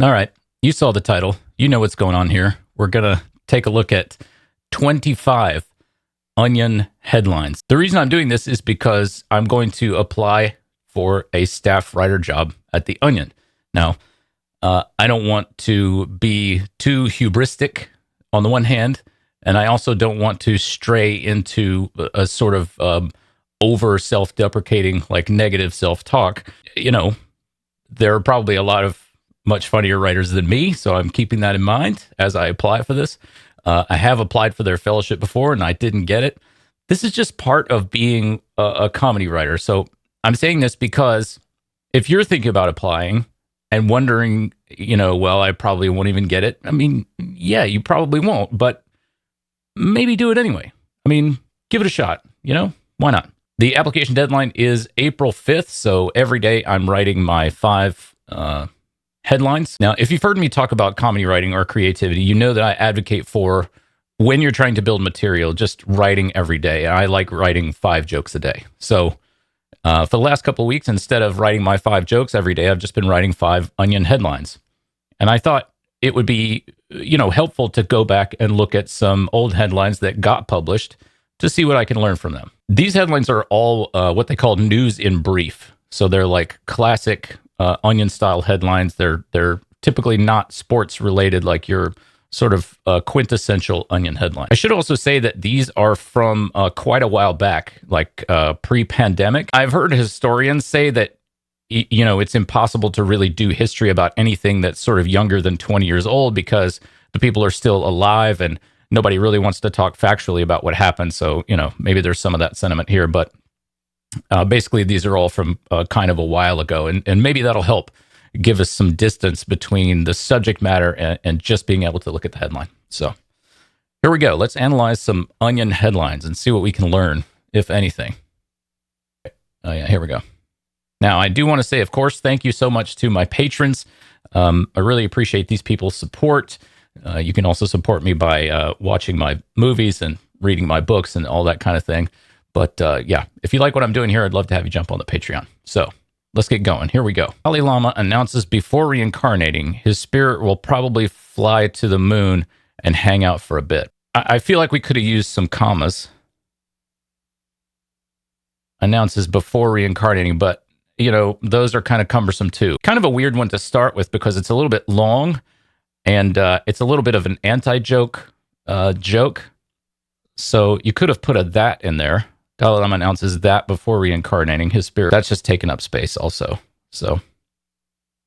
All right. You saw the title. You know what's going on here. We're going to take a look at 25 Onion headlines. The reason I'm doing this is because I'm going to apply for a staff writer job at the Onion. Now, I don't want to be too hubristic on the one hand, and I also don't want to stray into a sort of over self-deprecating, like negative self-talk. You know, there are probably a lot of much funnier writers than me, so I'm keeping that in mind as I apply for this. I have applied for their fellowship before, and I didn't get it. This is just part of being a comedy writer. So I'm saying this because if you're thinking about applying and wondering, well, I probably won't even get it. I mean, yeah, you probably won't, but maybe do it anyway. I mean, give it a shot, why not? The application deadline is April 5th, so every day I'm writing my 5 headlines. Now, if you've heard me talk about comedy writing or creativity, you know that I advocate for when you're trying to build material, just writing every day. I like writing 5 jokes a day. So for the last couple of weeks, instead of writing my 5 jokes every day, I've just been writing 5 Onion headlines. And I thought it would be, helpful to go back and look at some old headlines that got published to see what I can learn from them. These headlines are all what they call news in brief. So they're like classic Onion-style headlines. They're typically not sports-related like your sort of quintessential Onion headline. I should also say that these are from quite a while back, like pre-pandemic. I've heard historians say that, it's impossible to really do history about anything that's sort of younger than 20 years old because the people are still alive and nobody really wants to talk factually about what happened. So, maybe there's some of that sentiment here, but basically these are all from kind of a while ago. And maybe that'll help give us some distance between the subject matter and just being able to look at the headline. So here we go. Let's analyze some Onion headlines and see what we can learn, if anything. Oh yeah, here we go. Now, I do want to say, of course, thank you so much to my patrons. I really appreciate these people's support. You can also support me by watching my movies and reading my books and all that kind of thing. But yeah, if you like what I'm doing here, I'd love to have you jump on the Patreon. So let's get going. Here we go. Dalai Lama announces before reincarnating, his spirit will probably fly to the moon and hang out for a bit. I feel like we could have used some commas. Announces before reincarnating, but those are kind of cumbersome too. Kind of a weird one to start with because it's a little bit long and it's a little bit of an anti-joke joke. So you could have put a that in there. Dalai Lama announces that before reincarnating his spirit. That's just taking up space also. So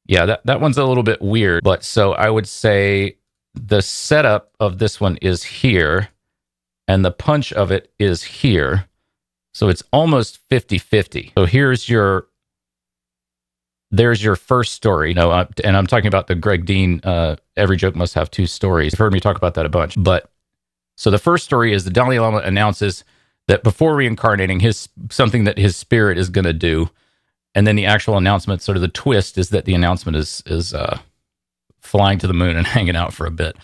yeah, that one's a little bit weird. But so I would say the setup of this one is here and the punch of it is here. So it's almost 50-50. So there's your first story. And I'm talking about the Greg Dean, every joke must have 2 stories. You've heard me talk about that a bunch. But so the first story is the Dalai Lama announces that before reincarnating, something that his spirit is going to do. And then the actual announcement, sort of the twist, is that the announcement is flying to the moon and hanging out for a bit.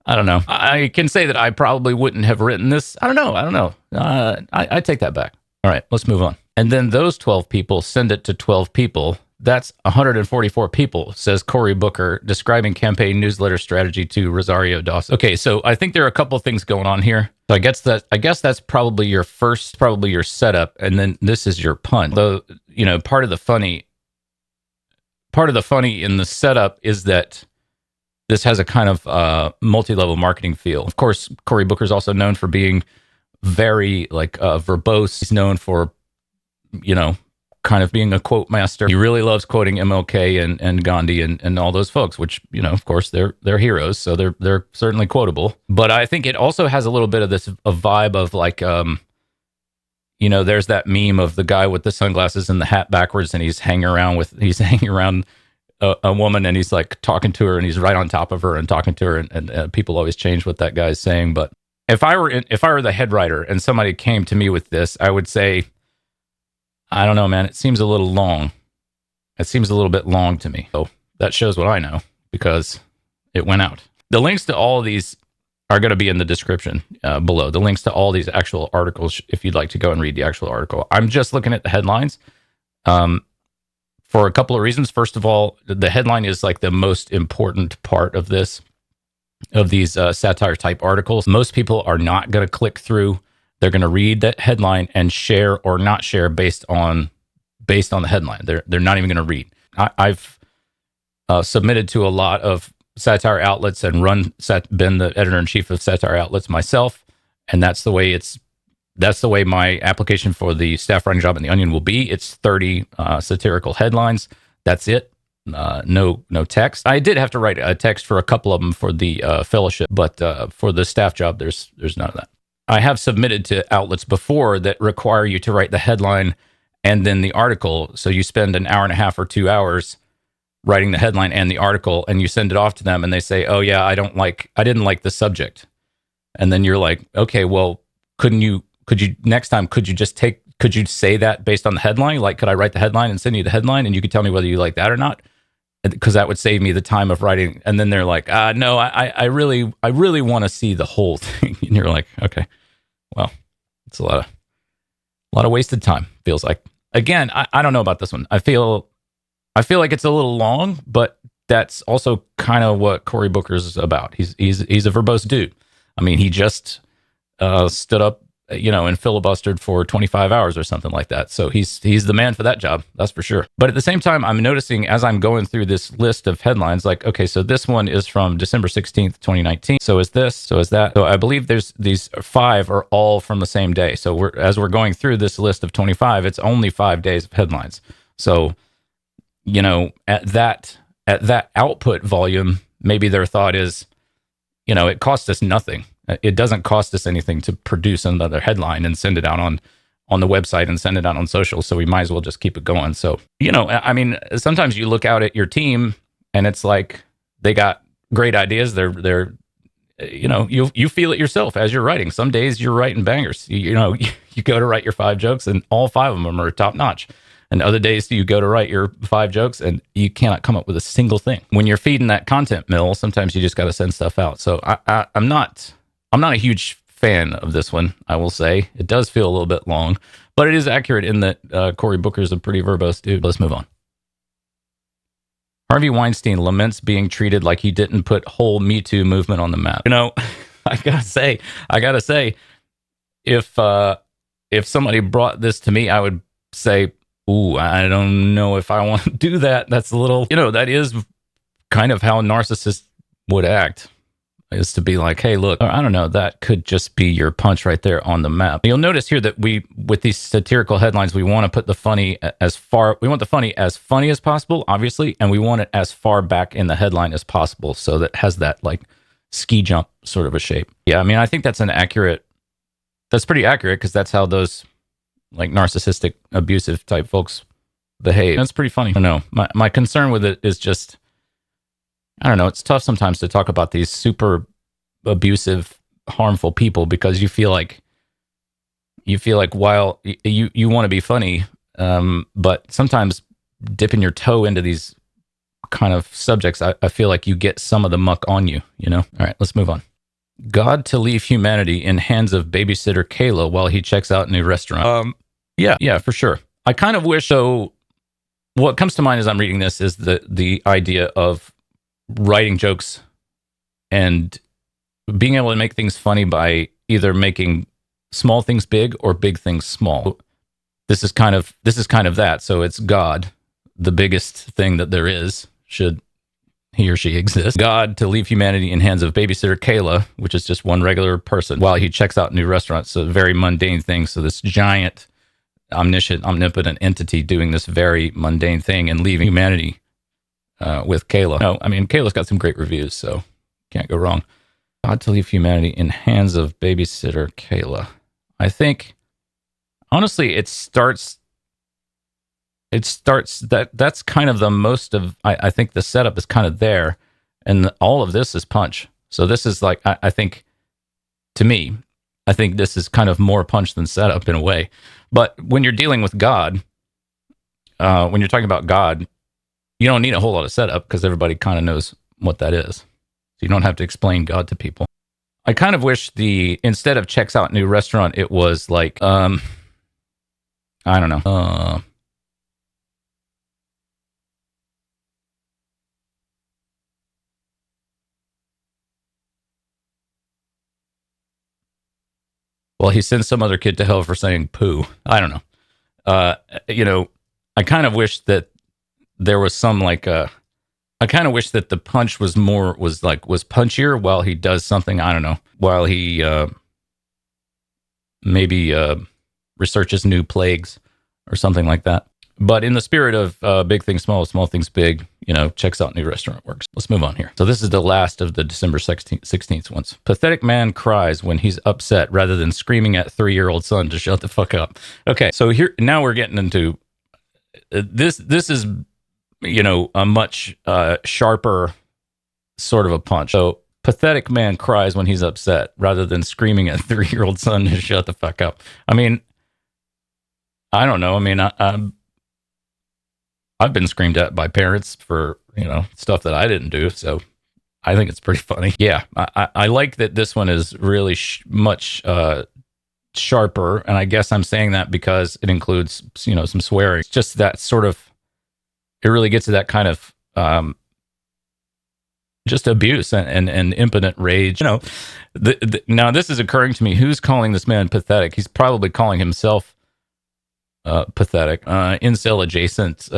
I don't know. I can say that I probably wouldn't have written this. I don't know. I take that back. All right, let's move on. And then those 12 people send it to 12 people. That's 144 people, says Cory Booker, describing campaign newsletter strategy to Rosario Dawson. Okay, so I think there are a couple of things going on here. So I guess that's probably your setup, and then this is your pun. Though, part of the funny in the setup is that this has a kind of multi-level marketing feel. Of course, Cory Booker is also known for being very verbose. He's known for, kind of being a quote master. He really loves quoting MLK and Gandhi and all those folks, which, of course, they're heroes, so they're certainly quotable. But I think it also has a little bit of this a vibe of like, there's that meme of the guy with the sunglasses and the hat backwards, and he's hanging around a woman, and he's like talking to her, and he's right on top of her and talking to her, and people always change what that guy's saying. But if I were the head writer and somebody came to me with this, I would say, I don't know, man. It seems a little long. It seems a little bit long to me. So that shows what I know because it went out. The links to all of these are going to be in the description below. The links to all these actual articles, if you'd like to go and read the actual article. I'm just looking at the headlines. for a couple of reasons. First of all, the headline is like the most important part of these satire type articles. Most people are not going to click through. They're going to read that headline and share or not share based on the headline. They're not even going to read. I've submitted to a lot of satire outlets and been the editor in chief of satire outlets myself, and that's the way my application for the staff writing job in the Onion will be. It's 30 satirical headlines. That's it. No text. I did have to write a text for a couple of them for the fellowship, but for the staff job, there's none of that. I have submitted to outlets before that require you to write the headline and then the article. So you spend an hour and a half or 2 hours writing the headline and the article, and you send it off to them, and they say, "Oh yeah, I didn't like the subject." And then you're like, "Okay, well, could you next time, could you say that based on the headline? Like, could I write the headline and send you the headline, and you could tell me whether you like that or not? Because that would save me the time of writing." And then they're like, "No, I really want to see the whole thing." And you're like, "Okay, well, it's a lot of wasted time." Feels like. Again, I don't know about this one. I feel like it's a little long, but that's also kind of what Cory Booker's about. He's a verbose dude. I mean, he just stood up, and filibustered for 25 hours or something like that. So he's the man for that job, that's for sure. But at the same time, I'm noticing as I'm going through this list of headlines, like, okay, so this one is from December 16th, 2019. So is this, so is that. So I believe there's these 5 are all from the same day. So as we're going through this list of 25, it's only 5 days of headlines. So, at that output volume, maybe their thought is, it costs us nothing. It doesn't cost us anything to produce another headline and send it out on the website and send it out on social. So we might as well just keep it going. So, I mean, sometimes you look out at your team and it's like they got great ideas. They're you feel it yourself as you're writing. Some days you're writing bangers. You go to write your 5 jokes and all 5 of them are top notch. And other days you go to write your 5 jokes and you cannot come up with a single thing. When you're feeding that content mill, sometimes you just got to send stuff out. So I'm not a huge fan of this one, I will say. It does feel a little bit long, but it is accurate in that Cory Booker is a pretty verbose dude. Let's move on. Harvey Weinstein laments being treated like he didn't put whole Me Too movement on the map. I gotta say, if somebody brought this to me, I would say, "Ooh, I don't know if I want to do that." That's a little, that is kind of how narcissists would act. Is to be like, "Hey, look, I don't know, that could just be your punch right there on the map." You'll notice here that with these satirical headlines, we want to put the funny we want the funny as funny as possible, obviously, and we want it as far back in the headline as possible, so that it has that like ski jump sort of a shape. Yeah, I mean, I think that's pretty accurate, because that's how those like narcissistic, abusive type folks behave. That's pretty funny. I don't know. My concern with it is just, I don't know, it's tough sometimes to talk about these super abusive, harmful people, because you feel like while you want to be funny, but sometimes dipping your toe into these kind of subjects, I feel like you get some of the muck on you, All right, let's move on. God to leave humanity in hands of babysitter Kayla while he checks out new restaurant. Yeah, for sure. I kind of wish, so what comes to mind as I'm reading this is the idea of writing jokes and being able to make things funny by either making small things big or big things small. This is kind of that. So it's God, the biggest thing that there is, should he or she exist. God to leave humanity in hands of babysitter Kayla, which is just one regular person, while he checks out new restaurants. So a very mundane thing. So this giant, omnipotent entity doing this very mundane thing and leaving humanity with Kayla. No, I mean, Kayla's got some great reviews, so can't go wrong. God to leave humanity in hands of babysitter Kayla. I think, honestly, it starts that's kind of the most of, I think the setup is kind of there, and all of this is punch. So this is like, I think, to me, I think this is kind of more punch than setup in a way. But when you're dealing with God, when you're talking about God, you don't need a whole lot of setup, because everybody kind of knows what that is. So you don't have to explain God to people. I kind of wish instead of checks out new restaurant, it was like, I don't know. Well, he sends some other kid to hell for saying poo. I don't know. Uh, you know, I kind of wish that there was some like I kind of wish that the punch was was punchier while he does something. I don't know. While he maybe researches new plagues or something like that. But in the spirit of big things small, small things big, checks out new restaurant works. Let's move on here. So this is the last of the December 16th ones. Pathetic man cries when he's upset rather than screaming at 3-year-old son to shut the fuck up. Okay, so here now we're getting into this. This is a much sharper sort of a punch. So pathetic man cries when he's upset rather than screaming at 3-year-old son to shut the fuck up. I mean, I don't know. I mean, I've been screamed at by parents for, stuff that I didn't do. So I think it's pretty funny. Yeah. I like that this one is really much sharper. And I guess I'm saying that because it includes, some swearing. It's just that sort of, it really gets to that kind of just abuse and impotent rage. Now this is occurring to me. Who's calling this man pathetic? He's probably calling himself pathetic, incel adjacent,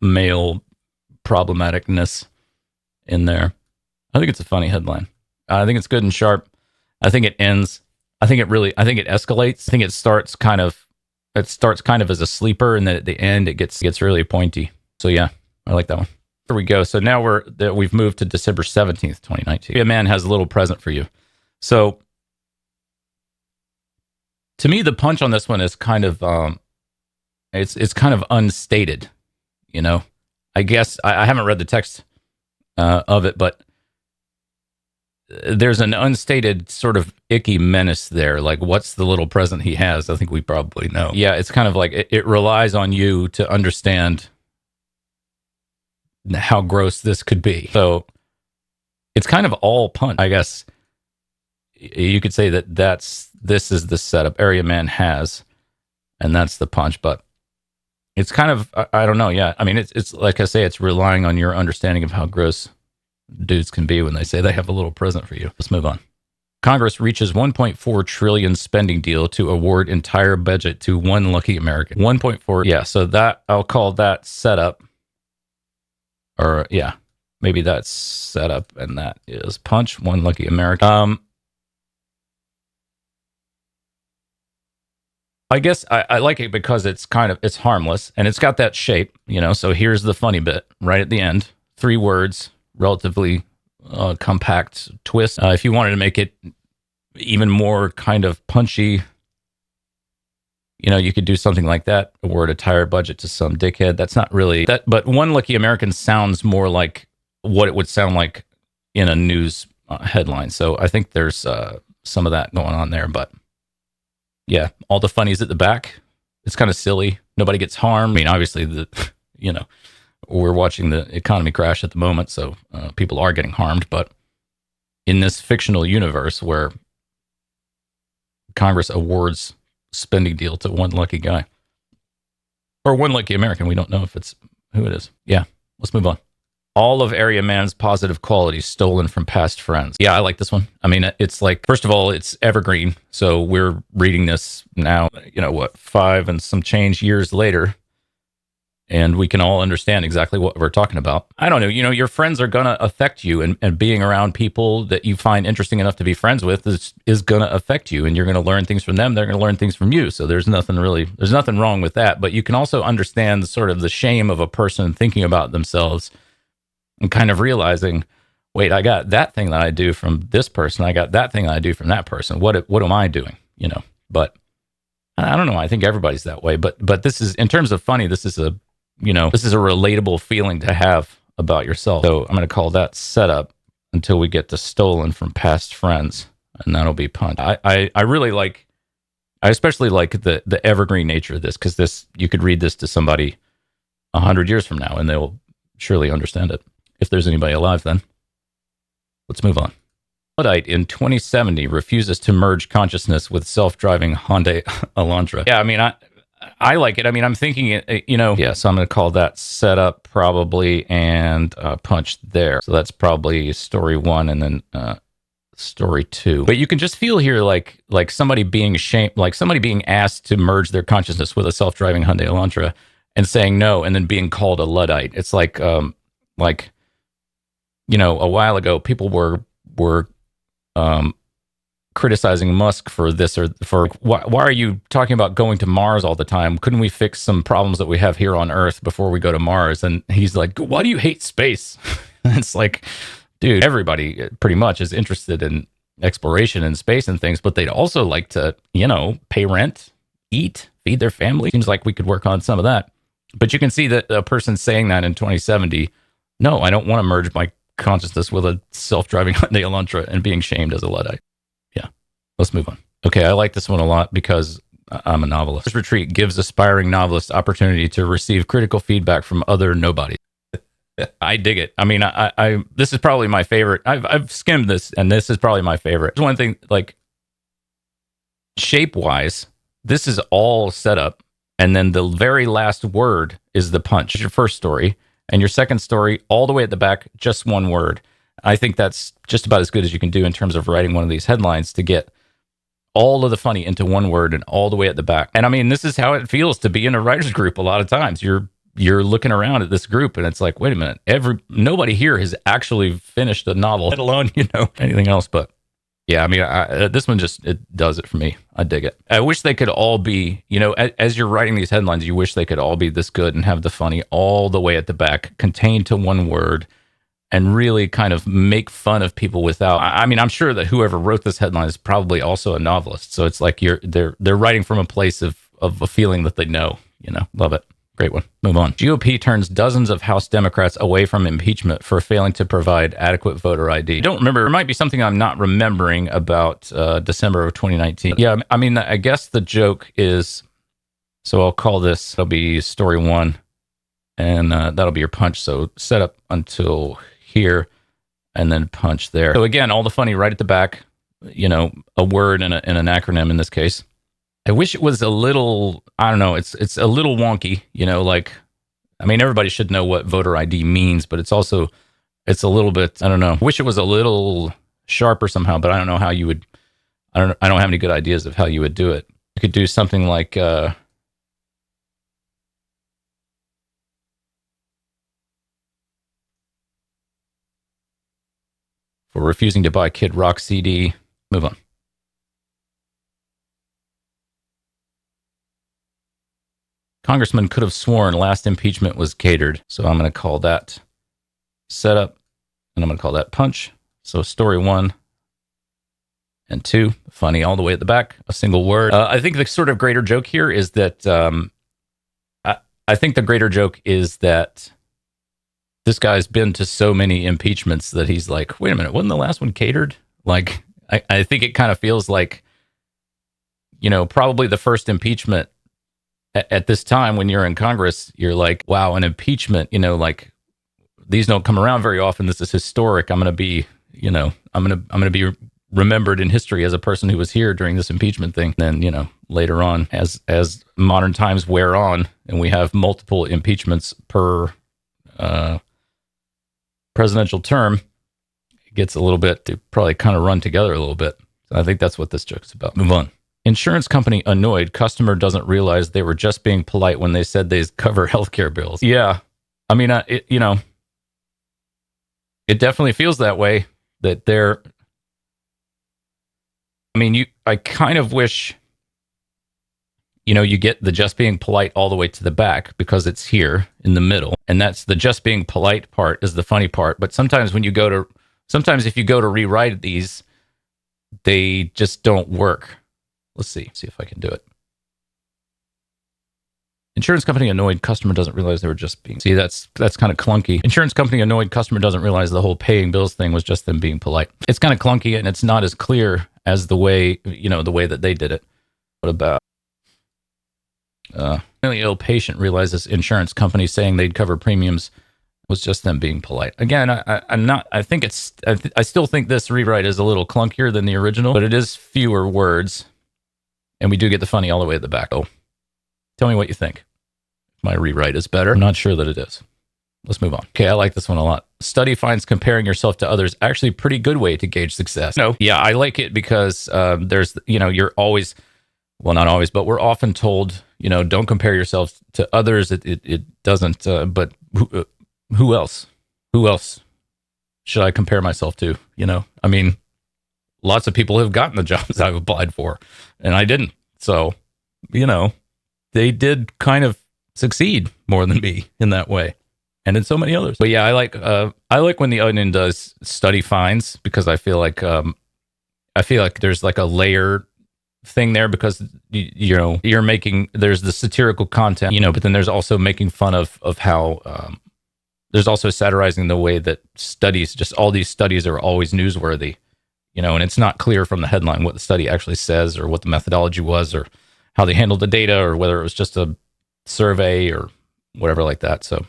male problematicness in there. I think it's a funny headline. I think it's good and sharp. I think it ends. I think it escalates. I think it starts kind of as a sleeper, and then at the end it gets really pointy. So yeah, I like that one. Here we go. So now we've moved to December 17th, 2019. A man has a little present for you. So to me, the punch on this one is kind of it's kind of unstated, I guess I haven't read the text of it, but there's an unstated sort of icky menace there. Like, what's the little present he has? I think we probably know. Yeah, it's kind of like it relies on you to understand how gross this could be. So it's kind of all punch, I guess. You could say this is the setup Area Man has, and that's the punch, but it's kind of, I don't know. Yeah. I mean, it's like I say, it's relying on your understanding of how gross dudes can be when they say they have a little present for you. Let's move on. Congress reaches 1.4 trillion spending deal to award entire budget to one lucky American. 1.4. Yeah. So that, I'll call that setup, or yeah, maybe that's setup, and that is punch, one lucky American. I guess I like it because it's harmless and it's got that shape, so here's the funny bit right at the end. 3 words, relatively compact twist. If you wanted to make it even more kind of punchy, you could do something like that. Award entire budget to some dickhead. That's not really that, but one lucky American sounds more like what it would sound like in a news headline. So I think there's some of that going on there, but yeah, all the funnies at the back. It's kind of silly. Nobody gets harmed. I mean, obviously, we're watching the economy crash at the moment, so people are getting harmed. But in this fictional universe where Congress awards spending deal to one lucky guy or one lucky American, we don't know if it's who it is. Yeah, let's move on. All of Area Man's positive qualities stolen from past friends. Yeah, I like this one. I mean, it's like, first of all, it's evergreen. So we're reading this now, 5 and some change years later, and we can all understand exactly what we're talking about. I don't know, your friends are going to affect you, and being around people that you find interesting enough to be friends with is going to affect you, and you're going to learn things from them. They're going to learn things from you. So there's nothing wrong with that. But you can also understand sort of the shame of a person thinking about themselves and kind of realizing, wait, I got that thing that I do from this person. I got that thing that I do from that person. What am I doing? But I don't know. I think everybody's that way. But this is, in terms of funny, this is a relatable feeling to have about yourself. So I'm going to call that setup until we get to stolen from past friends, and that'll be punch. I really like, I especially like the evergreen nature of this, because this, you could read this to somebody 100 years from now and they'll surely understand it. If there's anybody alive then. Let's move on. Luddite in 2070 refuses to merge consciousness with self-driving Hyundai Elantra. Yeah, I mean, I like it. I mean, I'm thinking, yeah, so I'm going to call that setup probably, and punch there. So that's probably story 1, and then story 2. But you can just feel here like somebody being ashamed, like somebody being asked to merge their consciousness with a self-driving Hyundai Elantra and saying no, and then being called a Luddite. It's like a while ago, people were criticizing Musk for this, or for why are you talking about going to Mars all the time? Couldn't we fix some problems that we have here on Earth before we go to Mars? And he's like, why do you hate space? It's like, dude, everybody pretty much is interested in exploration in space and things, but they'd also like to, pay rent, eat, feed their family. Seems like we could work on some of that. But you can see that a person saying that in 2070, no, I don't want to merge my consciousness with a self-driving Hyundai Elantra and being shamed as a Luddite. Yeah, let's move on. Okay, I like this one a lot because I'm a novelist. This retreat gives aspiring novelists opportunity to receive critical feedback from other nobodies. I dig it. I mean, I this is probably my favorite. I've skimmed this, and this is probably my favorite. There's one thing, like, shape-wise, this is all set up, and then the very last word is the punch. It's your first story, and your second story, all the way at the back, just one word. I think that's just about as good as you can do in terms of writing one of these headlines, to get all of the funny into one word and all the way at the back. And I mean, this is how it feels to be in a writer's group. A lot of times you're looking around at this group and it's like, wait a minute, nobody here has actually finished a novel, let alone, anything else. But yeah, I mean, this one it does it for me. I dig it. I wish they could all be, as you're writing these headlines, you wish they could all be this good and have the funny all the way at the back, contained to one word, and really kind of make fun of people without. I mean, I'm sure that whoever wrote this headline is probably also a novelist. So it's like they're writing from a place of a feeling that they know. Love it. Great one. Move on. GOP turns dozens of House Democrats away from impeachment for failing to provide adequate voter ID. I don't remember. There might be something I'm not remembering about December of 2019. Yeah, I mean, I guess the joke is, so I'll call this, it'll be story 1, and that'll be your punch. So set up until here, and then punch there. So again, all the funny right at the back, a word and an acronym in this case. I wish it was a little, I don't know, it's a little wonky, I mean, everybody should know what voter ID means, but it's a little bit, I don't know. I wish it was a little sharper somehow, but I don't know how you would, I don't have any good ideas of how you would do it. You could do something like, for refusing to buy Kid Rock CD. Move on. Congressman could have sworn last impeachment was catered. So I'm going to call that setup, and I'm going to call that punch. So story 1 and 2, funny all the way at the back, a single word. I think the sort of greater joke here is that, I think the greater joke is that this guy's been to so many impeachments that he's like, wait a minute, wasn't the last one catered? Like, I think it kind of feels like, probably the first impeachment at this time when you're in Congress, you're like, wow, an impeachment, like, these don't come around very often. This is historic. I'm going to be, I'm going to be remembered in history as a person who was here during this impeachment thing. Then, later on, as modern times wear on and we have multiple impeachments per presidential term, it gets a little bit, they probably kind of run together a little bit. So I think that's what this joke's about. Move on. Insurance company annoyed customer doesn't realize they were just being polite when they said they cover healthcare bills. Yeah. I mean, it definitely feels that way, that they're, I mean, I kind of wish, you get the just being polite all the way to the back because it's here in the middle. And that's the just being polite part is the funny part. But sometimes if you go to rewrite these, they just don't work. Let's see if I can do it. Insurance company annoyed customer doesn't realize they were just being... See, that's kind of clunky. Insurance company annoyed customer doesn't realize the whole paying bills thing was just them being polite. It's kind of clunky and it's not as clear as the way that they did it. What about... really ill patient realizes insurance company saying they'd cover premiums was just them being polite. Again, I still think this rewrite is a little clunkier than the original, but it is fewer words. And we do get the funny all the way at the back. Oh, tell me what you think. My rewrite is better. I'm not sure that it is. Let's move on. Okay, I like this one a lot. Study finds comparing yourself to others actually a pretty good way to gauge success. No, yeah, I like it because there's, you're always, well, not always, but we're often told, don't compare yourself to others. It doesn't, but who else? Who else should I compare myself to? I mean, lots of people have gotten the jobs I've applied for, and I didn't. So, they did kind of succeed more than me in that way, and in so many others. But yeah, I like when the Onion does study finds, because I feel like there's like a layer thing there, because you're making, there's the satirical content, but then there's also making fun of how there's also satirizing the way that studies, just all these studies are always newsworthy, and it's not clear from the headline what the study actually says, or what the methodology was, or how they handled the data, or whether it was just a survey or whatever like that. So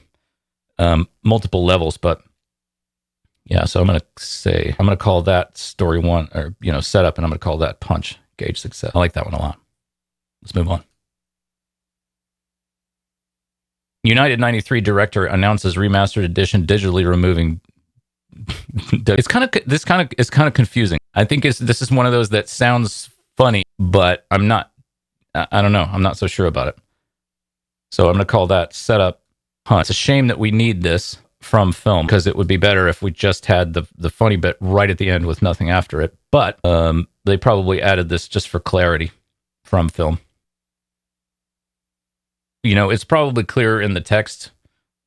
multiple levels, but yeah, so I'm going to call that story one, or, setup, and I'm going to call that punch, gauge success. I like that one a lot. Let's move on. United 93 director announces remastered edition digitally removing. It's kind of confusing. I think this is one of those that sounds funny, but I don't know. I'm not so sure about it. So I'm going to call that setup punch. It's a shame that we need this from film, because it would be better if we just had the funny bit right at the end with nothing after it. But they probably added this just for clarity from film. It's probably clear in the text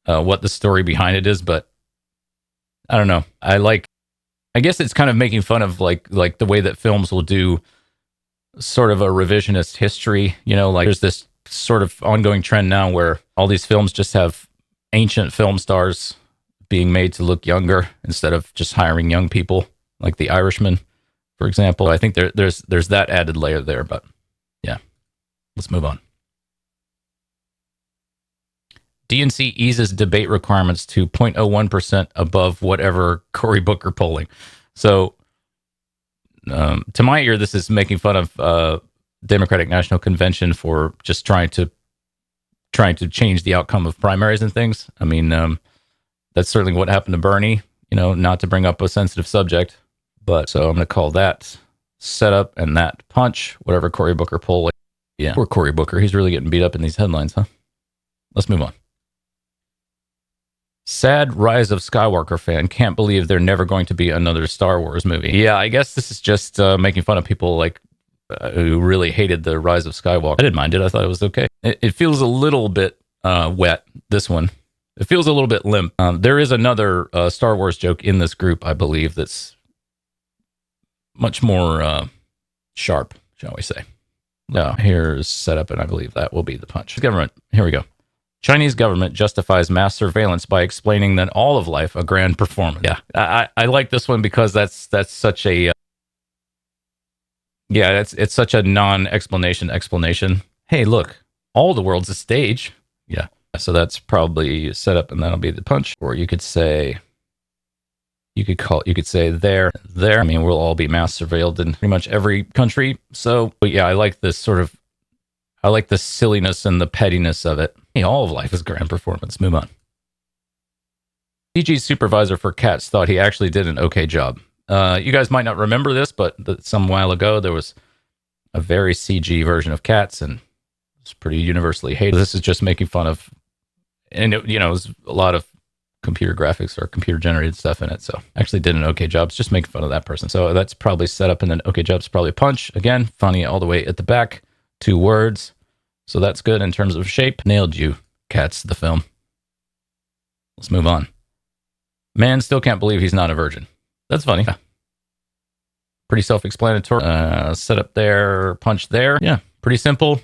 what the story behind it is, but I don't know. I guess it's kind of making fun of like the way that films will do sort of a revisionist history. Like there's this sort of ongoing trend now where all these films just have ancient film stars being made to look younger instead of just hiring young people, like The Irishman, for example. I think there's that added layer there, but yeah, let's move on. DNC eases debate requirements to 0.01% above whatever Cory Booker polling. So, to my ear, this is making fun of Democratic National Convention for just trying to change the outcome of primaries and things. I mean, that's certainly what happened to Bernie. Not to bring up a sensitive subject, but so I'm going to call that setup and that punch, whatever Cory Booker polling. Yeah, poor Cory Booker. He's really getting beat up in these headlines, huh? Let's move on. Sad Rise of Skywalker fan can't believe they're never going to be another Star Wars movie. Yeah, I guess this is just making fun of people like who really hated the Rise of Skywalker. I didn't mind it. I thought it was okay. It feels a little bit wet, this one. It feels a little bit limp. There is another Star Wars joke in this group, I believe, that's much more sharp, shall we say. Now, here's setup, and I believe that will be the punch. Government, here we go. Chinese government justifies mass surveillance by explaining that all of life a grand performance. Yeah, I like this one because that's such a it's such a non-explanation. Hey, look, all the world's a stage. Yeah, so that's probably set up, and that'll be the punch. Or you could say there. I mean, we'll all be mass surveilled in pretty much every country. So, but yeah, I like the silliness and the pettiness of it. Hey, all of life is grand performance. Move on. CG's supervisor for Cats thought he actually did an okay job. You guys might not remember this, but some while ago there was a very CG version of Cats, and it's pretty universally hated. This is just making fun of, and it was a lot of computer graphics or computer generated stuff in it. So actually did an okay job. It's just making fun of that person. So that's probably set up, and then okay job's probably a punch. Again, funny all the way at the back. 2 words. So that's good in terms of shape. Nailed you, Cats, the film. Let's move on. Man still can't believe he's not a virgin. That's funny. Pretty self-explanatory. Set up there, punch there. Yeah, pretty simple.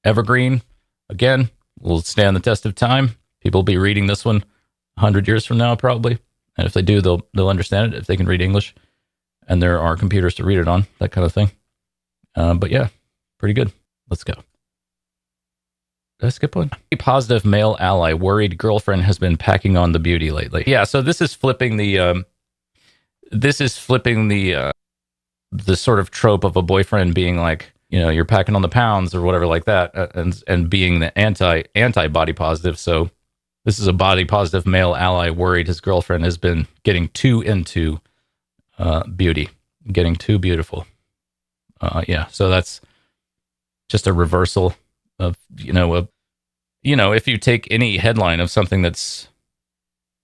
Evergreen. Again, will stand the test of time. People will be reading this one 100 years from now, probably. And if they do, they'll understand it if they can read English. And there are computers to read it on, that kind of thing. But yeah, pretty good. Let's go. Did I skip one? A positive male ally worried girlfriend has been packing on the beauty lately. Yeah, so this is flipping the the sort of trope of a boyfriend being like, you're packing on the pounds or whatever like that, and being the anti body positive. So This is a body positive male ally worried his girlfriend has been getting too into beauty, getting too beautiful. Yeah, so that's just a reversal of, if you take any headline of something that's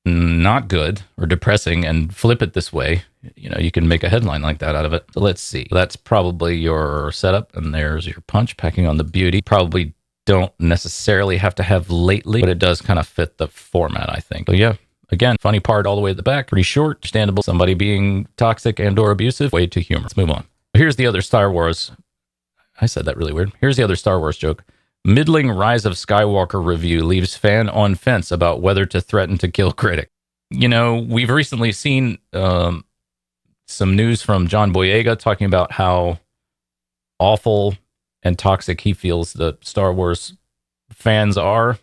not good or depressing and flip it this way, you can make a headline like that out of it. So let's see. That's probably your setup, and there's your punch, packing on the beauty. Probably don't necessarily have to have lately, but it does kind of fit the format, I think. So yeah, again, funny part all the way at the back, pretty short, understandable. Somebody being toxic and or abusive, way too humorous. Let's move on. Here's the other Star Wars. I said that really weird. Here's the other Star Wars joke. Middling Rise of Skywalker review leaves fan on fence about whether to threaten to kill critic. We've recently seen some news from John Boyega talking about how awful and toxic he feels the Star Wars fans are.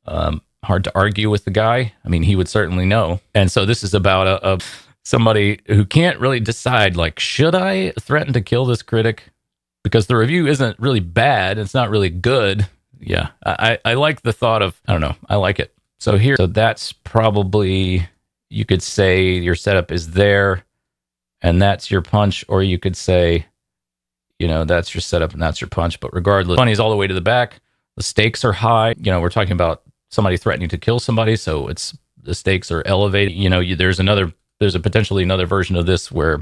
Hard to argue with the guy. I mean, he would certainly know. And so this is about somebody who can't really decide, like, should I threaten to kill this critic? Because the review isn't really bad. It's not really good. Yeah, I like the thought of, I don't know, I like it. So that's probably, you could say your setup is there and that's your punch, or you could say, that's your setup and that's your punch. But regardless, funny is all the way to the back. The stakes are high. We're talking about somebody threatening to kill somebody, so the stakes are elevated. There's a potentially another version of this where,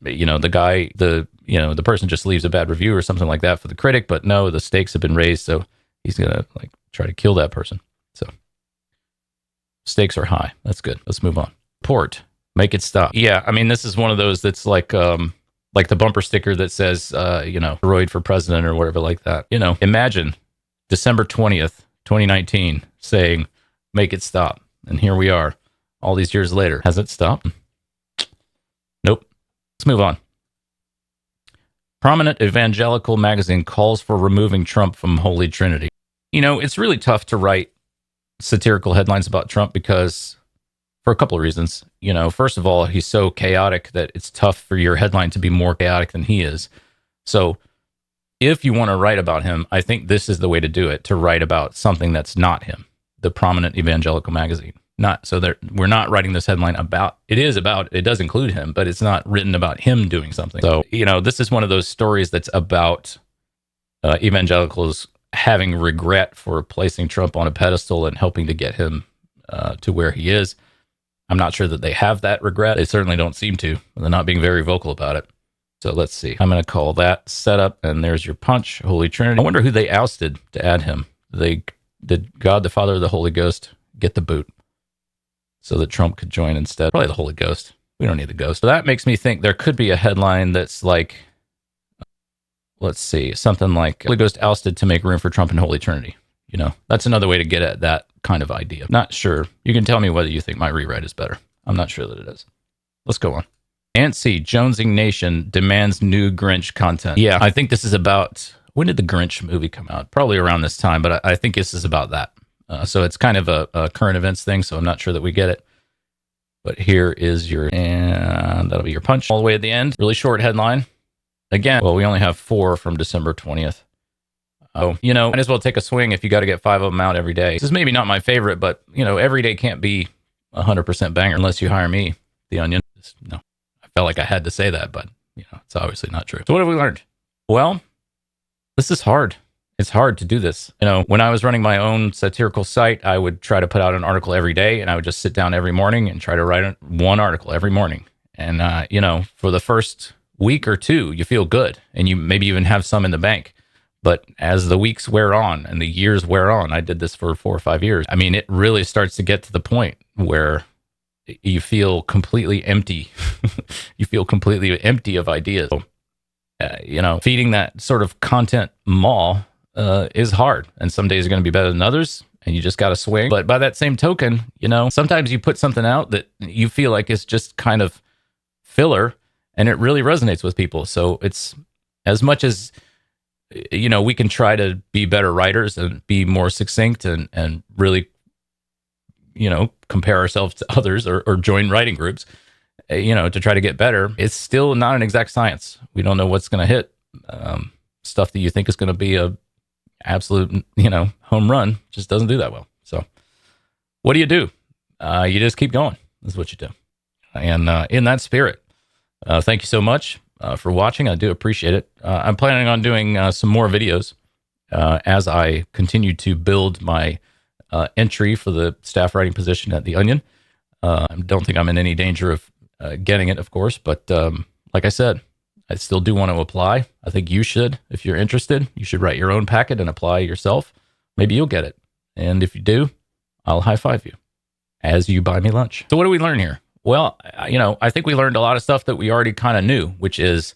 the person just leaves a bad review or something like that for the critic, but no, the stakes have been raised, so he's gonna try to kill that person. So stakes are high. That's good. Let's move on. Port, make it stop. Yeah, I mean, this is one of those that's like the bumper sticker that says, Royd for president or whatever like that. Imagine December 20th, 2019, saying, make it stop. And here we are, all these years later. Has it stopped? Nope. Let's move on. Prominent evangelical magazine calls for removing Trump from Holy Trinity. It's really tough to write satirical headlines about Trump because, for a couple of reasons. First of all, he's so chaotic that it's tough for your headline to be more chaotic than he is. So if you want to write about him, I think this is the way to do it, to write about something that's not him, the prominent evangelical magazine. We're not writing this headline about, it does include him, but it's not written about him doing something. So, this is one of those stories that's about evangelicals having regret for placing Trump on a pedestal and helping to get him to where he is. I'm not sure that they have that regret. They certainly don't seem to. They're not being very vocal about it. So let's see. I'm going to call that setup, and there's your punch, Holy Trinity. I wonder who they ousted to add him. Did God the Father or the Holy Ghost get the boot so that Trump could join instead? Probably the Holy Ghost. We don't need the ghost. So that makes me think there could be a headline that's like, let's see, something like Holy Ghost ousted to make room for Trump and Holy Trinity. That's another way to get at that kind of idea. Not sure. You can tell me whether you think my rewrite is better. I'm not sure that it is. Let's go on. Antsy, Jonesing Nation demands new Grinch content. Yeah, I think this is about, when did the Grinch movie come out? Probably around this time, but I think this is about that. So it's kind of a current events thing, so I'm not sure that we get it. But here is and that'll be your punch all the way at the end. Really short headline. Again, well, we only have 4 from December 20th. Oh, might as well take a swing if you got to get 5 of them out every day. This is maybe not my favorite, but, every day can't be 100% banger unless you hire me, The Onion. No, I felt like I had to say that, but, it's obviously not true. So what have we learned? Well, this is hard. It's hard to do this. When I was running my own satirical site, I would try to put out an article every day, and I would just sit down every morning and try to write one article every morning. And, for the first week or two, you feel good, and you maybe even have some in the bank. But as the weeks wear on and the years wear on, I did this for 4 or 5 years. I mean, it really starts to get to the point where you feel completely empty. You feel completely empty of ideas. So, feeding that sort of content maw is hard. And some days are going to be better than others, and you just got to swing. But by that same token, sometimes you put something out that you feel like is just kind of filler, and it really resonates with people. So it's, as much as we can try to be better writers and be more succinct and really, compare ourselves to others or join writing groups, to try to get better. It's still not an exact science. We don't know what's going to hit. Stuff that you think is going to be a absolute, home run just doesn't do that well. So what do? You just keep going. That's what you do. And in that spirit, thank you so much for watching. I do appreciate it. I'm planning on doing some more videos as I continue to build my entry for the staff writing position at The Onion. I don't think I'm in any danger of getting it, of course, but like I said, I still do want to apply. I think you should. If you're interested, you should write your own packet and apply yourself. Maybe you'll get it. And if you do, I'll high five you as you buy me lunch. So what do we learn here? Well, I think we learned a lot of stuff that we already kind of knew, which is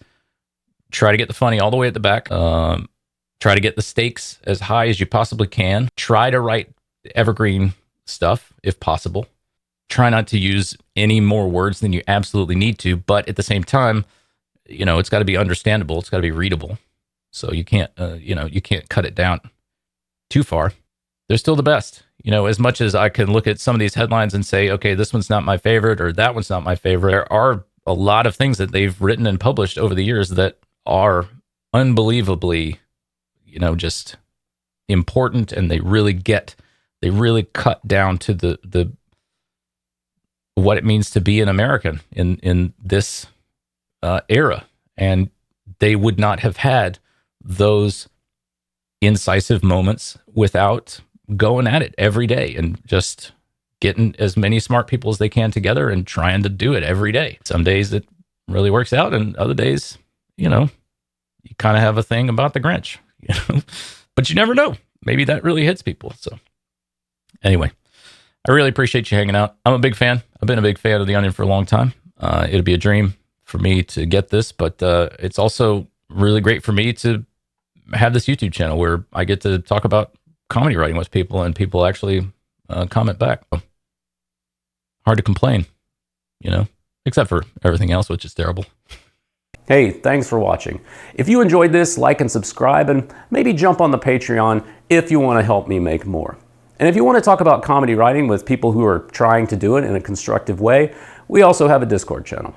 try to get the funny all the way at the back. Try to get the stakes as high as you possibly can. Try to write evergreen stuff if possible. Try not to use any more words than you absolutely need to, but at the same time, it's got to be understandable. It's got to be readable. So you can't, you can't cut it down too far. They're still the best. As much as I can look at some of these headlines and say, okay, this one's not my favorite or that one's not my favorite, there are a lot of things that they've written and published over the years that are unbelievably, just important, and they really cut down to the what it means to be an American in this era. And they would not have had those incisive moments without going at it every day and just getting as many smart people as they can together and trying to do it every day. Some days it really works out, and other days, you kind of have a thing about the Grinch, but you never know. Maybe that really hits people. So anyway, I really appreciate you hanging out. I'm a big fan. I've been a big fan of The Onion for a long time. It'll be a dream for me to get this, but it's also really great for me to have this YouTube channel where I get to talk about comedy writing with people, and people actually comment back. Hard to complain, except for everything else, which is terrible. Hey, thanks for watching. If you enjoyed this, like and subscribe, and maybe jump on the Patreon if you want to help me make more. And if you want to talk about comedy writing with people who are trying to do it in a constructive way, we also have a Discord channel.